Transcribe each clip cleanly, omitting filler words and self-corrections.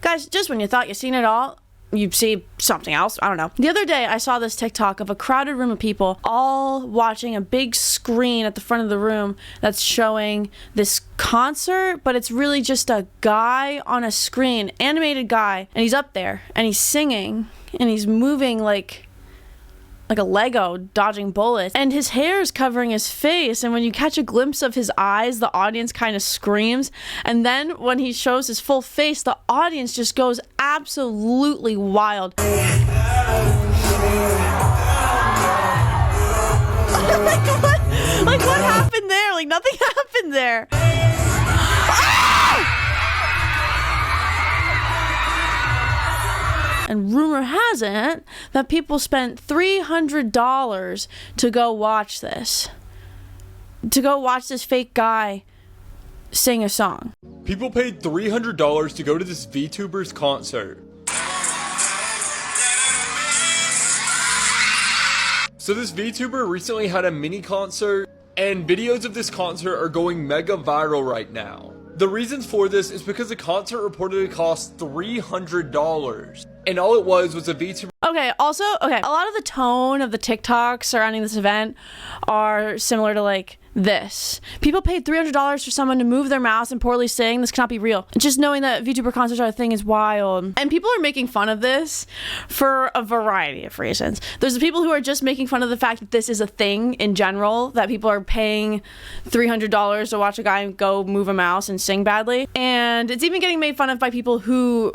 Guys, just when you thought you'd seen it all, you see something else. I don't know. The other day, I saw this TikTok of a crowded room of people all watching a big screen at the front of the room that's showing this concert, but it's really just a guy on a screen, animated guy, and he's up there, and he's singing, and he's moving like a Lego dodging bullets, and his hair is covering his face, and when you catch a glimpse of his eyes, the audience kind of screams, and then when he shows his full face, the audience just goes absolutely wild. Like what happened there? Like nothing happened there. And rumor has it that people spent $300 to go watch this. To go watch this fake guy sing a song. People paid $300 to go to this VTuber's concert. So this VTuber recently had a mini concert, and videos of this concert are going mega viral right now. The reasons for this is because the concert reportedly cost $300. And all it was a VTuber. Okay, also, a lot of the tone of the TikToks surrounding this event are similar to like this. People paid $300 for someone to move their mouse and poorly sing. This cannot be real. Just knowing that VTuber concerts are a thing is wild. And people are making fun of this for a variety of reasons. There's the people who are just making fun of the fact that this is a thing in general, that people are paying $300 to watch a guy go move a mouse and sing badly. And it's even getting made fun of by people who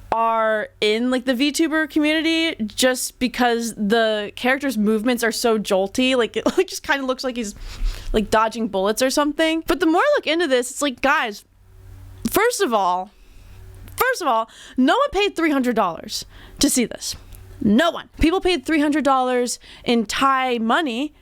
are in like the VTuber community just because the character's movements are so jolty. Like it just kind of looks like he's like dodging bullets or something. But the more I look into this, it's like, guys, first of all, no one paid $300 to see this. No one. People paid $300 in Thai money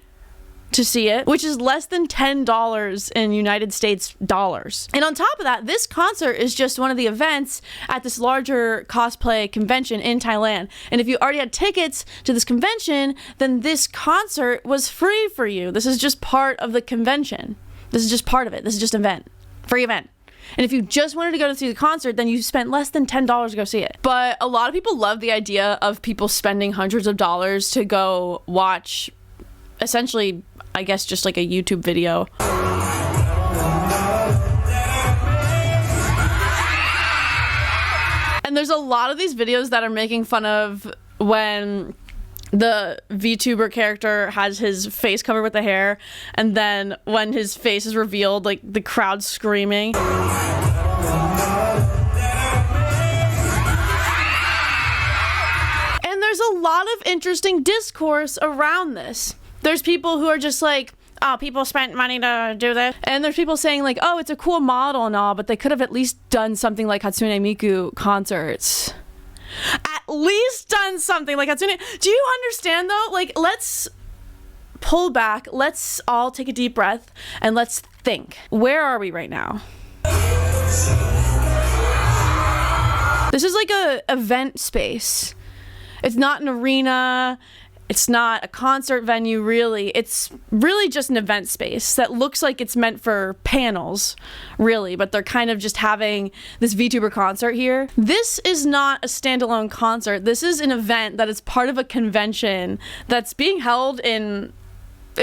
to see it, which is less than $10 in United States dollars. And on top of that, this concert is just one of the events at this larger cosplay convention in Thailand. And if you already had tickets to this convention, then this concert was free for you. This is just part of the convention. This is just part of it. This is just an event. Free event. And if you just wanted to go to see the concert, then you spent less than $10 to go see it. But a lot of people love the idea of people spending hundreds of dollars to go watch essentially, I guess, just like a YouTube video. And there's a lot of these videos that are making fun of when the VTuber character has his face covered with the hair, and then when his face is revealed, like the crowd screaming. And there's a lot of interesting discourse around this. There's people who are just like, oh, people spent money to do this. And there's people saying like, oh, it's a cool model and all, but they could have at least done something like Hatsune Miku concerts. At least done something like Hatsune. Do you understand though? Like, let's pull back. Let's all take a deep breath and let's think. Where are we right now? This is like a event space. It's not an arena. It's not a concert venue, really. It's really just an event space that looks like it's meant for panels, really, but they're kind of just having this VTuber concert here. This is not a standalone concert. This is an event that is part of a convention that's being held in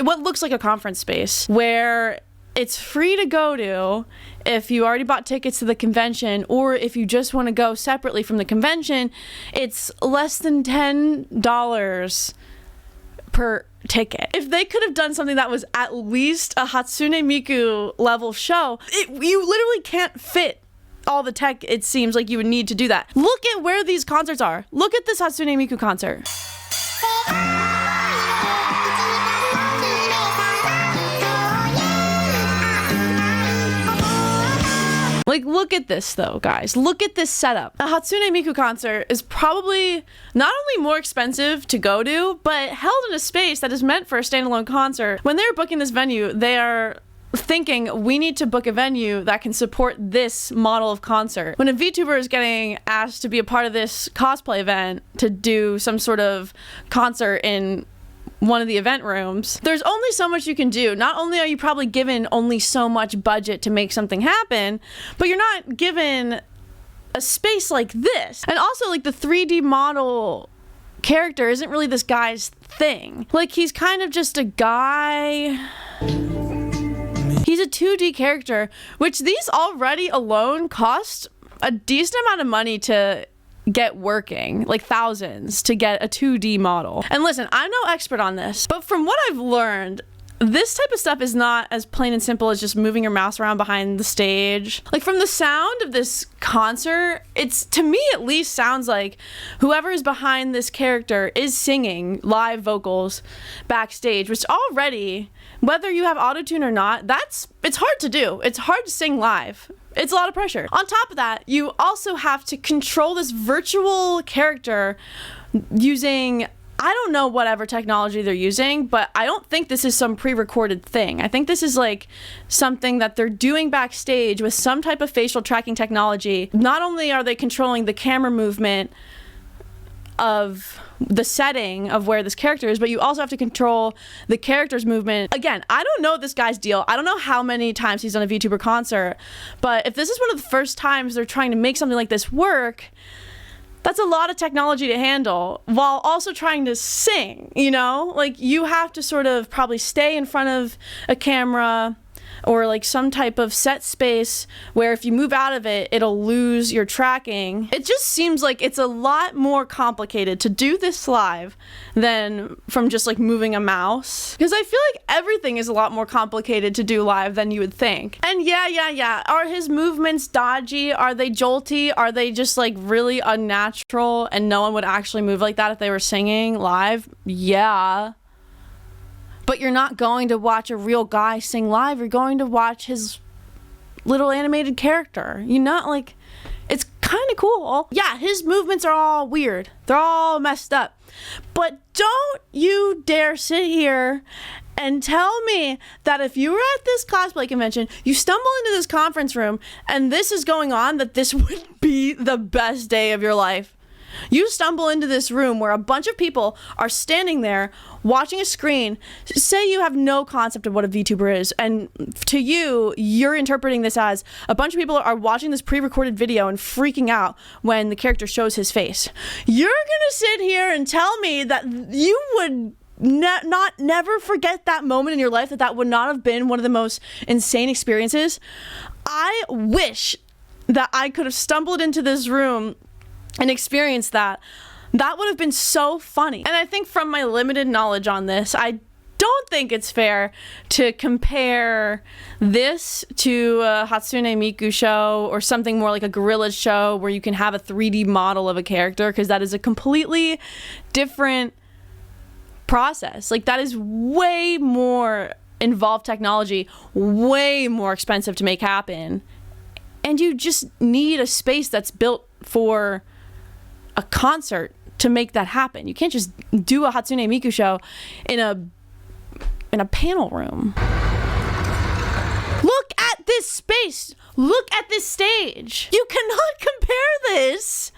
what looks like a conference space, where it's free to go to if you already bought tickets to the convention, or if you just want to go separately from the convention, it's less than $10 per ticket. If they could have done something that was at least a Hatsune Miku level show, you literally can't fit all the tech it seems like you would need to do that. Look at where these concerts are. Look at this Hatsune Miku concert. Like, look at this though, guys. Look at this setup. A Hatsune Miku concert is probably not only more expensive to go to, but held in a space that is meant for a standalone concert. When they're booking this venue, they are thinking, we need to book a venue that can support this model of concert. When a VTuber is getting asked to be a part of this cosplay event to do some sort of concert in one of the event rooms, there's only so much you can do. Not only are you probably given only so much budget to make something happen, but you're not given a space like this. And also, like, the 3D model character isn't really this guy's thing. Like, he's kind of just a guy. He's a 2D character, which these already alone cost a decent amount of money to get working, like thousands to get a 2D model. And listen, I'm no expert on this, but from what I've learned, this type of stuff is not as plain and simple as just moving your mouse around behind the stage. Like, from the sound of this concert, it's, to me at least, sounds like whoever is behind this character is singing live vocals backstage, which already, whether you have autotune or not, it's hard to do. It's hard to sing live. It's a lot of pressure. On top of that, you also have to control this virtual character using, I don't know whatever technology they're using, but I don't think this is some pre-recorded thing. I think this is like something that they're doing backstage with some type of facial tracking technology. Not only are they controlling the camera movement of the setting of where this character is, but you also have to control the character's movement. Again, I don't know this guy's deal. I don't know how many times he's done a VTuber concert, but if this is one of the first times they're trying to make something like this work, that's a lot of technology to handle while also trying to sing, you know? Like, you have to sort of probably stay in front of a camera or like some type of set space where if you move out of it, it'll lose your tracking. It just seems like it's a lot more complicated to do this live than from just like moving a mouse. Because I feel like everything is a lot more complicated to do live than you would think. And yeah. Are his movements dodgy? Are they jolty? Are they just like really unnatural and no one would actually move like that if they were singing live? Yeah. But you're not going to watch a real guy sing live. You're going to watch his little animated character. You know, like, it's kind of cool. Yeah, his movements are all weird. They're all messed up. But don't you dare sit here and tell me that if you were at this cosplay convention, you stumble into this conference room, and this is going on, that this would be the best day of your life. You stumble into this room where a bunch of people are standing there watching a screen. Say you have no concept of what a VTuber is, and to you, you're interpreting this as a bunch of people are watching this pre-recorded video and freaking out when the character shows his face. You're gonna sit here and tell me that you would never forget that moment in your life, that would not have been one of the most insane experiences? I wish that I could have stumbled into this room and experience that. That would have been so funny. And I think from my limited knowledge on this, I don't think it's fair to compare this to a Hatsune Miku show or something more like a Gorillaz show where you can have a 3D model of a character, because that is a completely different process. Like, that is way more involved technology, way more expensive to make happen. And you just need a space that's built for a concert to make that happen. You can't just do a Hatsune Miku show in a panel room. Look at this space. Look at this stage. You cannot compare this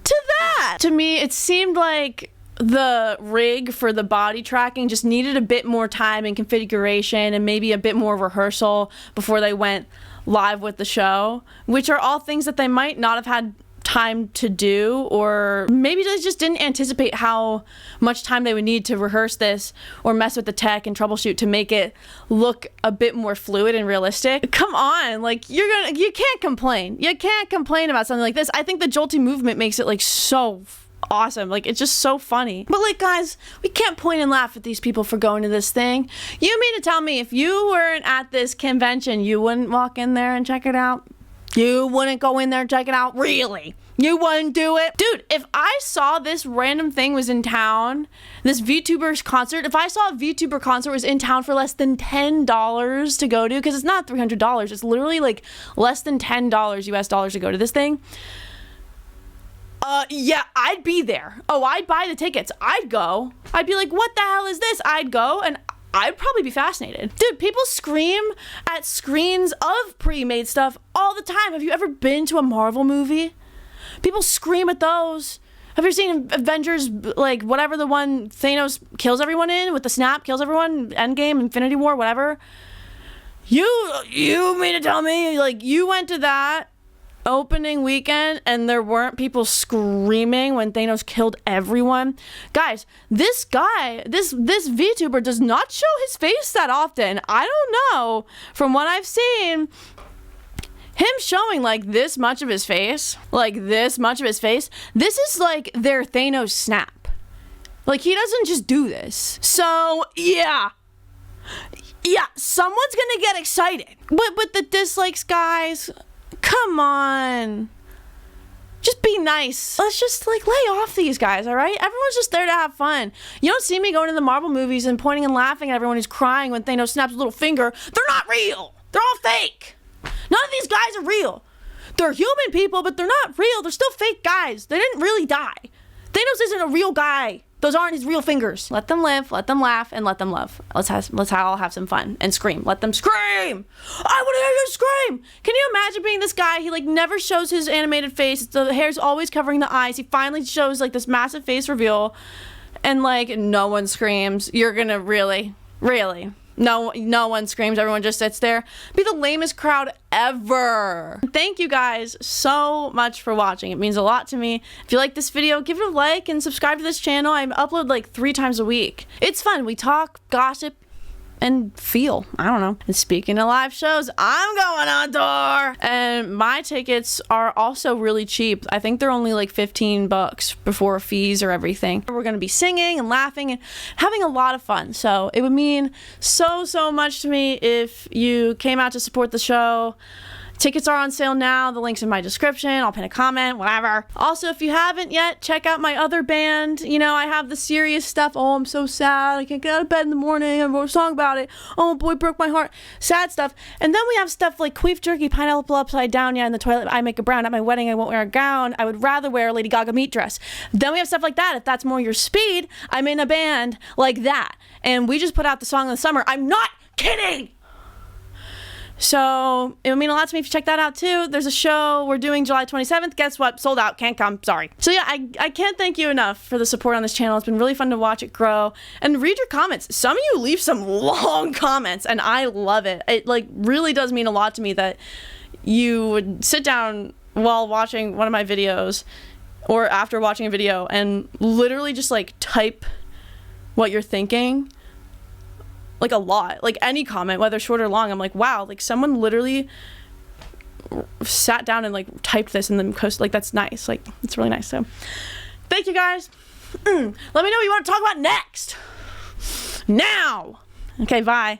to that. To me, it seemed like the rig for the body tracking just needed a bit more time and configuration and maybe a bit more rehearsal before they went live with the show, which are all things that they might not have had time to do, or maybe they just didn't anticipate how much time they would need to rehearse this or mess with the tech and troubleshoot to make it look a bit more fluid and realistic. Come on, like, you can't complain. You can't complain about something like this. I think the jolty movement makes it like so awesome. Like, it's just so funny. But like, guys, we can't point and laugh at these people for going to this thing. You mean to tell me if you weren't at this convention, you wouldn't walk in there and check it out? You wouldn't go in there and check it out? Really? You wouldn't do it? Dude, if I saw this random thing was in town, this VTuber's concert, if I saw a VTuber concert was in town for less than $10 to go to, because it's not $300, it's literally like less than $10 US dollars to go to this thing. Yeah, I'd be there. Oh, I'd buy the tickets. I'd go. I'd be like, what the hell is this? I'd go, and I'd probably be fascinated. Dude, people scream at screens of pre-made stuff all the time. Have you ever been to a Marvel movie? People scream at those. Have you seen Avengers, like, whatever the one Thanos kills everyone in with the snap, kills everyone, Endgame, Infinity War, whatever? You mean to tell me, like, you went to that opening weekend and there weren't people screaming when Thanos killed everyone. Guys, this guy, this VTuber does not show his face that often. I don't know. From what I've seen, him showing like this much of his face, this is like their Thanos snap. Like, he doesn't just do this. So, yeah, someone's gonna get excited. But with the dislikes, guys, come on. Just be nice. Let's just like lay off these guys, all right? Everyone's just there to have fun. You don't see me going to the Marvel movies and pointing and laughing at everyone who's crying when Thanos snaps a little finger. They're not real. They're all fake. None of these guys are real. They're human people, but they're not real. They're still fake guys. They didn't really die. Thanos isn't a real guy. Those aren't his real fingers. Let them live, let them laugh, and let them love. Let's all have some fun and scream. Let them scream. I want to hear you scream. Can you imagine being this guy? He like never shows his animated face. The hair's always covering the eyes. He finally shows like this massive face reveal, and like no one screams. You're gonna really. No one screams. Everyone just sits there. Be the lamest crowd ever. Thank you guys so much for watching. It means a lot to me. If you like this video, give it a like and subscribe to this channel. I upload like 3 times a week. It's fun. We talk, gossip, and feel. I don't know. And speaking of live shows, I'm going on tour. And my tickets are also really cheap. I think they're only like $15 before fees or everything. We're going to be singing and laughing and having a lot of fun. So it would mean so much to me if you came out to support the show. Tickets are on sale now. The link's in my description. I'll pin a comment, whatever. Also, if you haven't yet, check out my other band. You know, I have the serious stuff. Oh, I'm so sad. I can't get out of bed in the morning. I wrote a song about it. Oh, boy, broke my heart. Sad stuff. And then we have stuff like Queef Jerky, Pineapple Upside Down, yeah, in the toilet, I Make a Brown. At my wedding, I won't wear a gown. I would rather wear a Lady Gaga meat dress. Then we have stuff like that. If that's more your speed, I'm in a band like that. And we just put out the song in the summer. I'm not kidding! So it would mean a lot to me if you check that out too. There's a show we're doing July 27th. Guess what? Sold out. Can't come. Sorry. So yeah, I can't thank you enough for the support on this channel. It's been really fun to watch it grow and read your comments. Some of you leave some long comments and I love it. It like really does mean a lot to me that you would sit down while watching one of my videos or after watching a video and literally just like type what you're thinking. Like a lot, like any comment, whether short or long, I'm like, wow, like someone literally sat down and like typed this and then posted, like that's nice, like it's really nice. So thank you guys. Let me know what you want to talk about next. Now. Okay, bye.